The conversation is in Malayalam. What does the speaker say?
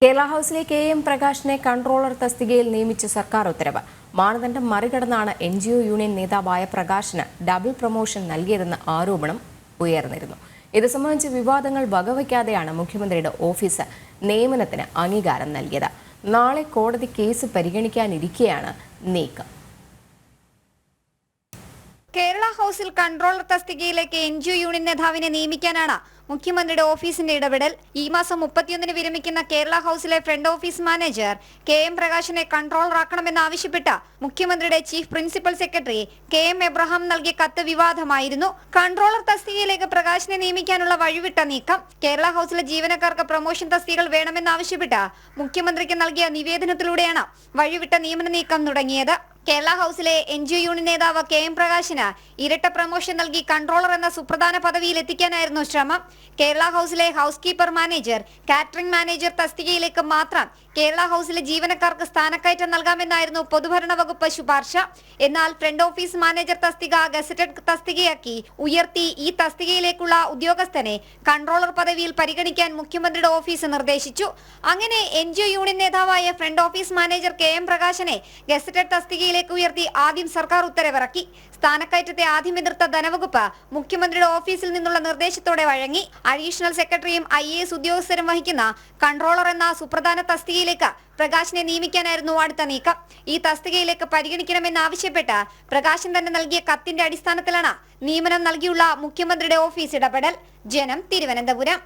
കേരള ഹൗസിലെ കെ.എം. പ്രകാശിനെ കൺട്രോളർ തസ്തികയിൽ നിയമിച്ച സർക്കാർ ഉത്തരവ്. മാനദണ്ഡം മറികടന്നാണ് NGO യൂണിയൻ നേതാവായ പ്രകാശിന് ഡബിൾ പ്രൊമോഷൻ നൽകിയതെന്ന ആരോപണം ഉയർന്നിരുന്നു. ഇത് സംബന്ധിച്ച് വിവാദങ്ങൾ വകവയ്ക്കാതെയാണ് മുഖ്യമന്ത്രിയുടെ ഓഫീസ് നിയമനത്തിന് അംഗീകാരം നൽകിയത്. നാളെ കോടതി കേസ് പരിഗണിക്കാനിരിക്കെയാണ് നീക്കം. കേരള ഹൗസിൽ കൺട്രോളർ തസ്തികയിലേക്ക് NGO യൂണിയൻ നേതാവിനെ നിയമിക്കാനാണ് മുഖ്യമന്ത്രിയുടെ ഓഫീസിന്റെ ഇടപെടൽ. ഈ മാസം 31-ന് വിരമിക്കുന്ന കേരള ഹൗസിലെ ഫ്രണ്ട് ഓഫീസ് മാനേജർ കെ.എം. പ്രകാശിനെ കൺട്രോളറാക്കണമെന്നാവശ്യപ്പെട്ട മുഖ്യമന്ത്രിയുടെ chief principal secretary K M. Abraham നൽകിയ കത്ത് വിവാദമായിരുന്നു. കൺട്രോളർ തസ്തികയിലേക്ക് പ്രകാശിനെ നിയമിക്കാനുള്ള വഴിവിട്ട നീക്കം. കേരള ഹൗസിലെ ജീവനക്കാർക്ക് പ്രൊമോഷൻ തസ്തികകൾ വേണമെന്നാവശ്യപ്പെട്ട് മുഖ്യമന്ത്രിക്ക് നൽകിയ നിവേദനത്തിലൂടെയാണ് വഴിവിട്ട നിയമന നീക്കം തുടങ്ങിയത്. കേരള ഹൗസിലെ NGO യൂണിയൻ നേതാവ് കെ.എം. പ്രകാശിന് ഇരട്ട പ്രൊമോഷൻ നൽകി കൺട്രോളർ എന്ന സുപ്രധാന പദവിയിൽ എത്തിക്കാനായിരുന്നു ശ്രമം. കേരള ഹൗസിലെ house keeper manager, catering manager തസ്തികയിലേക്ക് മാത്രം കേരള ഹൗസിലെ ജീവനക്കാർക്ക് സ്ഥാനക്കയറ്റം നൽകാമെന്നായിരുന്നു പൊതുഭരണ വകുപ്പ് ശുപാർശ. എന്നാൽ ഫ്രണ്ട് ഓഫീസ് മാനേജർ തസ്തിക ഗസറ്റഡ് തസ്തികയാക്കി ഉയർത്തി ഈ തസ്തികയിലേക്കുള്ള ഉദ്യോഗസ്ഥനെ കൺട്രോളർ പദവിയിൽ പരിഗണിക്കാൻ മുഖ്യമന്ത്രിയുടെ ഓഫീസ് നിർദ്ദേശിച്ചു. അങ്ങനെ NGO യൂണിയൻ നേതാവായ ഫ്രണ്ട് ഓഫീസ് മാനേജർ കെ.എം. പ്രകാശിനെ ഗസറ്റഡ് തസ്തികയിലേക്ക് ഉയർത്തി ആദ്യം സർക്കാർ ഉത്തരവിറക്കി. സ്ഥാനക്കയറ്റത്തെ ആദ്യം എതിർത്ത ധനവകുപ്പ് മുഖ്യമന്ത്രിയുടെ ഓഫീസിൽ നിന്നുള്ള നിർദ്ദേശത്തോടെ വഴങ്ങി. അഡീഷണൽ സെക്രട്ടറിയും IAS ഉദ്യോഗസ്ഥരും വഹിക്കുന്ന കൺട്രോളർ എന്ന സുപ്രധാന തസ്തികയിലേക്ക് പ്രകാശിനെ നിയമിക്കാനായിരുന്നു അടുത്ത നീക്കം. ഈ തസ്തികയിലേക്ക് പരിഗണിക്കണമെന്നാവശ്യപ്പെട്ട് പ്രകാശൻ തന്നെ നൽകിയ കത്തിന്റെ അടിസ്ഥാനത്തിലാണ് നിയമനം നൽകിയുള്ള മുഖ്യമന്ത്രിയുടെ ഓഫീസ് ഇടപെടൽ. ജനം, തിരുവനന്തപുരം.